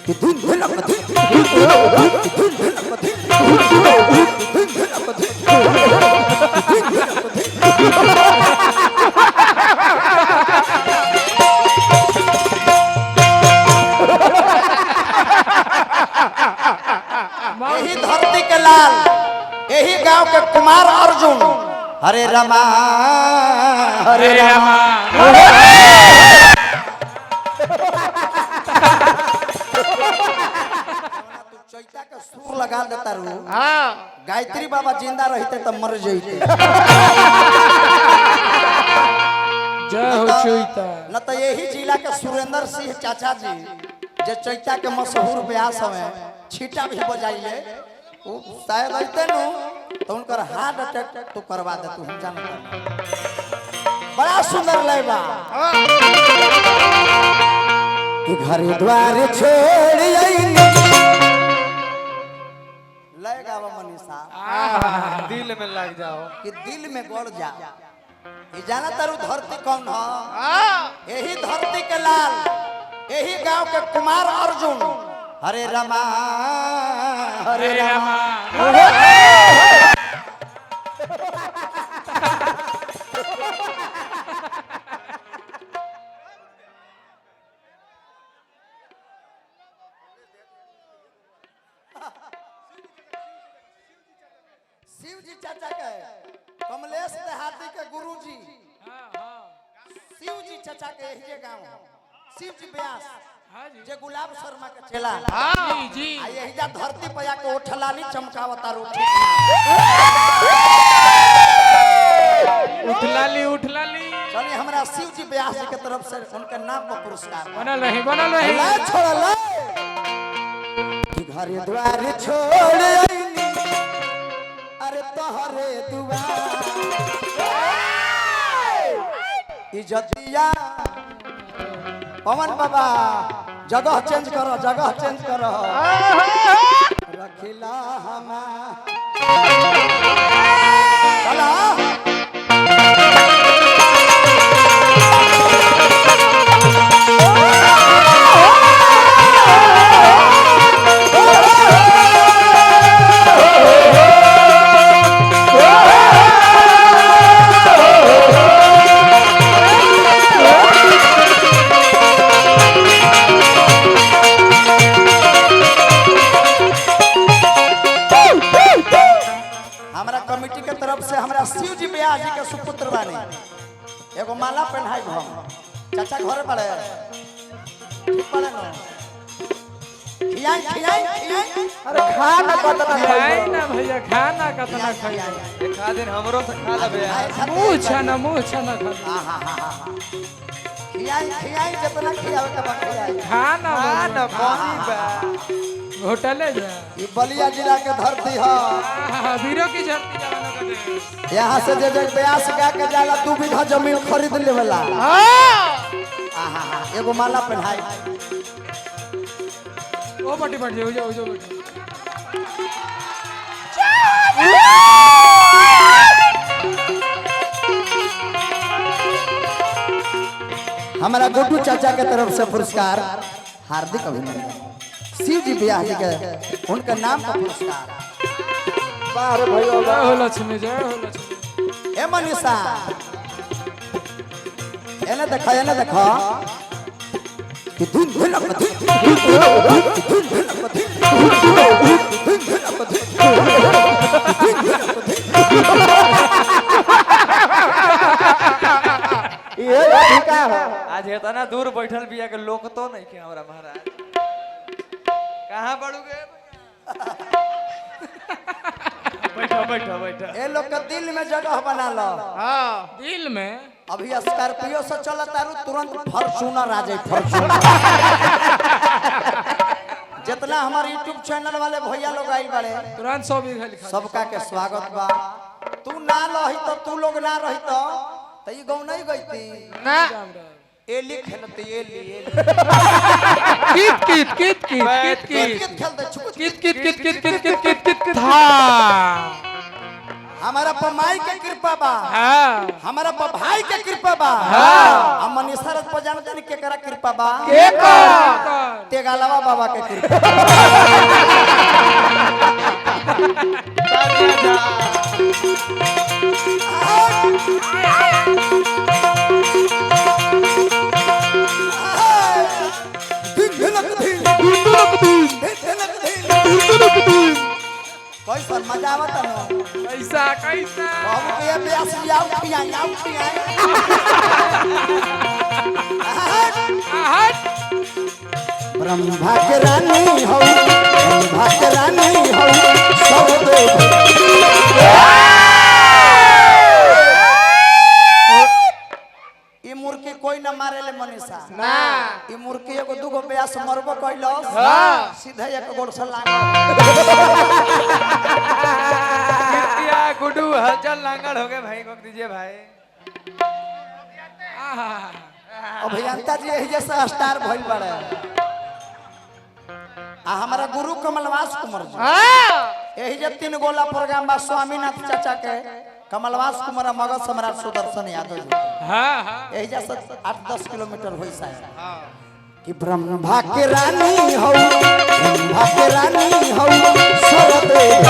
यही धरती के लाल, यही गांव के कुमार अर्जुन, हरे रामा हरे रामा। चैता का सुर लगा देता रू। गायत्री बाबा जिंदा रहते तो मर जाते। न तो यही जिला के सुरेंद्र सिंह चाचा जी जे चैता के मशहूर व्यास हमें छीटा भी बजाइए, शायद अते नु तो उनकर हार्ट अटैक तो करवा दे। तू हम जानता बड़ा सुंदर लयबा कि घर द्वार छोड़ आईनी लय गावा मनीषा दिल में लग जाओ कि दिल में गड़ जा। ये जाना तारू धरती कौन है? यही धरती के लाल, यही गांव के कुमार अर्जुन, हरे रामा हरे रामा। शिव जी चाचा के कमलेश देहाती के गुरुजी शिव जी चाचा के यही गांव शिव जी व्यास जे गुलाब शर्मा के चेला जी आ यही जा धरती पे आके ओठलाली चमकावता रोटी। उठलाली चलिए हमरा शिव जी व्यास जी के तरफ से उनके नाम पर पुरस्कार बनल रही ला छोड़ ला कि घर द्वार छोड़ आईनी अरे तोहरे दुआर इज्जतिया पवन बाबा जगह चेंज करो रखिला हमा चला कमेटी के तरफ से हमरा शिव जी व्यास जी के सुपुत्र बानी एगो माला पहनाई हम चाचा घर पड़े ठीक पड़े न खियाई अरे खाना कतना खाई ना भैया खाना कतना खाई एक दिन हमरो से खा लेबे मुंह छना खियाई जितना खियावे के बा खियाई खाना पानी बा होटले जा ये बलिया जिला के धरती है वीरों की धरती जवानों का देश। यहाँ से जे व्यास गा के जाला 2 बीघा जमीन खरीद लेवला। एगो माला पहनाई ओ बटी बट जो बटी हमारा गुड्डू चाचा के तरफ से पुरस्कार हार्दिक अभिनंदन। शिव जी व्यास जी के उनके नाम पर पुरस्कार। बाहर भयो जय हो लक्ष्मी ए मनीषा एने देखो कि धुन ये का है आज इतना दूर बैठल बिया के लोग तो नहीं के हमरा महाराज कहां पड़ोगे बैठो ए लोग के दिल में जगह बना लो। हां दिल में अभी स्कॉर्पियो से चलता रू तुरंत फॉर्च्यूनर आ जाए फॉर्च्यूनर। जितना हमारे YouTube चैनल वाले भैया लोग आइल बाड़े तुरंत 100 बीघा लिखा सबका के स्वागत बा। तू ना रही तो तू लोग ना रही तो ई गाँव नहीं गईती ना एली खेलती एली कित खेलते कित था हमारा पर माई के कृपा बा, हाँ हमारा पर भाई के कृपा बा, हाँ हम मनीषरत पर जानते नहीं केकरा कृपा बा, केकर तेगालवा बाबा के कृपा। कोई सर मजा आवता ना कैसा कैसा बाबू के ब्यास आउ खिया हट ब्रह्मा के रानी हो, ब्रह्मा के रानी हो, सब देव ई मुर्गी कोई न मारेले मनीषा ना ई मुर्गी एगो दूगो ब्यास मरबो कइलस, हाँ। सीधे एक गोड़ से लाग कृतिया गुडू हलचल लांगड़ हो गए भाई को दीजिए भाई। अभियंता जी यही जैसा स्टार भइल बड़े आ हमारा गुरु कमलवास कुमार जी यही जे 3 गोला प्रोग्राम बा स्वामीनाथ चाचा के कमलवास कुमार मगध सम्राट सुदर्शन यादव जी हाँ हाँ यही जैसा 8-10 किलोमीटर होई सा कि ब्रह्मा के रानी हो, ब्रह्मा के रानी हो, सरदेव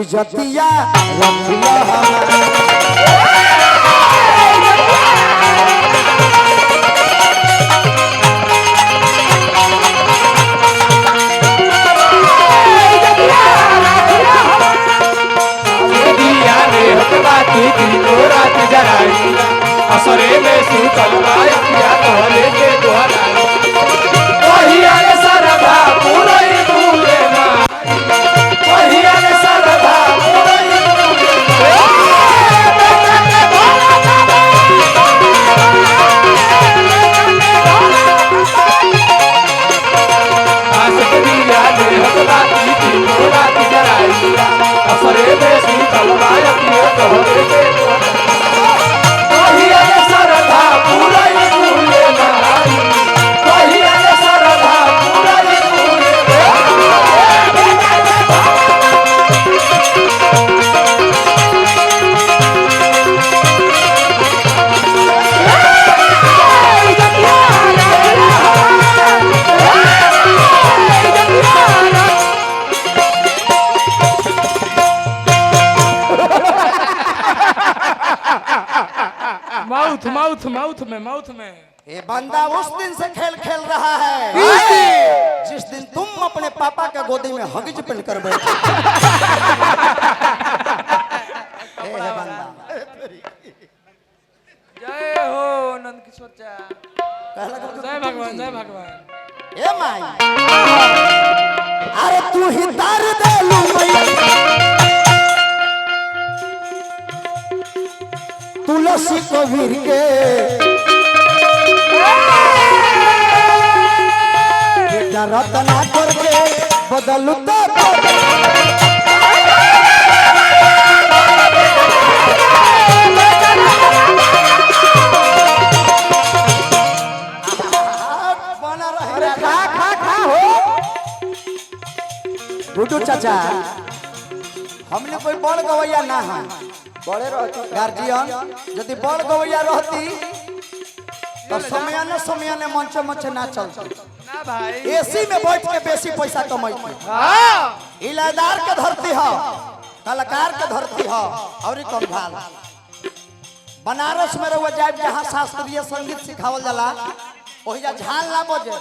इज्जतिया रखिया हमारा असरे में सुतल माया तोहरे के द्वारा कहिया रे सरधा पुरई दूरे माई कहिया रे सरधा पुरई दूरे आशिक दिया ने हकला की रात जराई असरे में सुतल माया तोहरे के द्वारा कहिया रे सरधा पुरई दूरे माई कहिया रे सरधा पुरई दूरे माउथ में ये बंदा उस दिन से खेल खेल रहा है जिस दिन तुम अपने पापा के गोदी में हगिज पहन कर बैठे। ये है बंदा। जय हो नंद किशोर चा जय भगवान जय भगवान। ए माई अरे तू ही तार दे लू तुलसी कबीर के बेटा रतना करके बदलू तो बना रहे खा हो गुड्डू चाचा हमने कोई बड़ गवैया ना है बड़े रहती गार्जियन यदि बड़ गवैया रहती तो समय ने मंच मंच ना चलती ना भाई एसी में बैठ के बेसी पैसा कमाई। इलादार के धरती है कलाकार के धरती है और कम भाल बनारस में रहुआ जाए जहाँ शास्त्रीय संगीत सिखावल जाला वही जा झाल ना बजे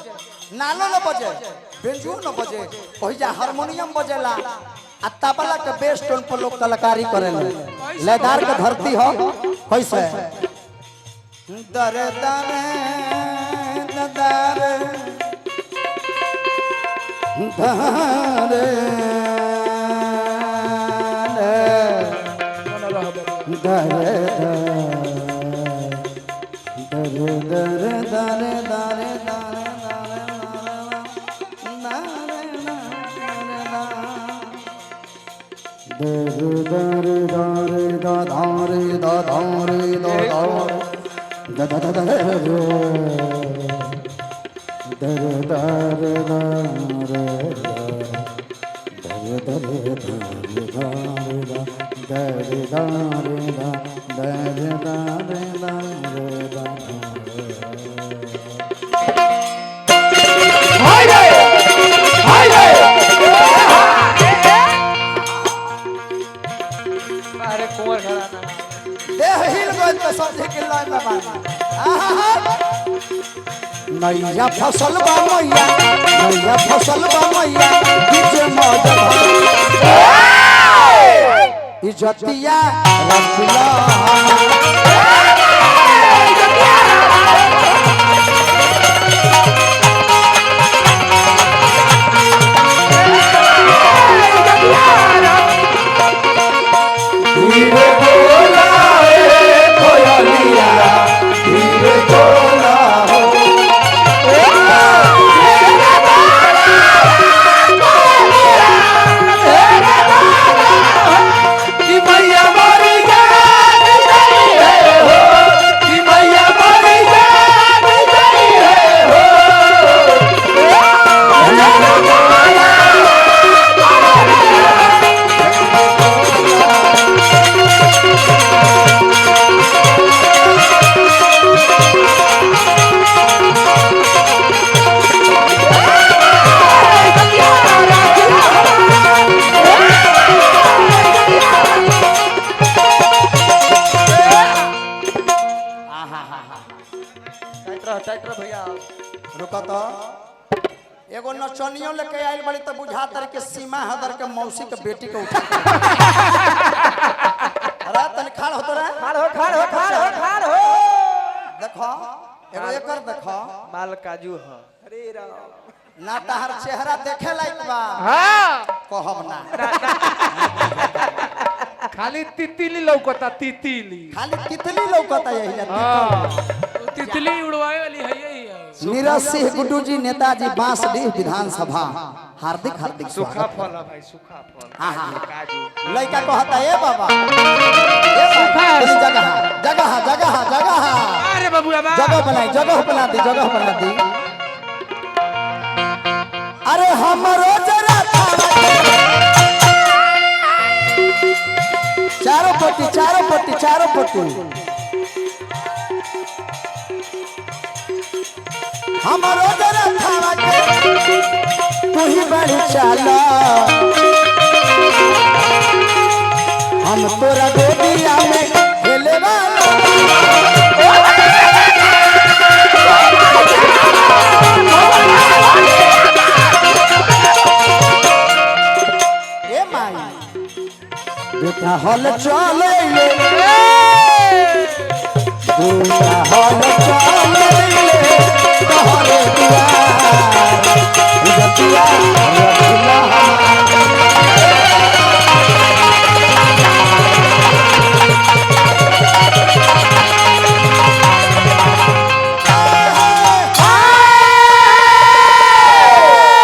नालो न बजे बेंजुओ न बजे वही जा हारमोनियम बजेला आ तबला के बेस टोन पर लोग कलाकारी करेला। लयदार के धरती हो कैसे दरे दरे दरे अरे कुंवर घराना देह हिल गइल तो समझे के लाइन में बानी नैया फसल बा मैया नैया फसल बा मैया बीच मौज इज्जतिया रखला धीरे बोला कोयलिया धीरे बोला हो कि मैया मरी जान गई है हो कि मैया मरी जान गई है हो टाइट रह भैया रुको तो एगो नचनियो लेके आइल बड़ी तो बुझा तर के सीमा हदर के मौसी के बेटी के उठा अरे तन खाड़ होतो रे खाड़ हो देखो एगो एकर देखो माल काजू ह अरे राम ना तहर चेहरा देखे लायक बा हां कहब ना खाली तितली लौकता तितली खाली तितली लौकता यही ना तितली उड़वाए वाली है यही है नीरज सिंह गुड्डू जी नेताजी बांसडीह विधानसभा हार्दिक हार्दिक सूखा फल है भाई सूखा फल हां काजू लड़का कहता ए बाबा ए जगह जगह जगह जगह अरे बबुआ बा जगह बना दी अरे हमरो जरा चारों पट्टी हमरो जरा थावा के तू ही बड़ी चाला हम तोरा गोदिया में खेले वाला ए माई बेटा हल चले बेटा हल चले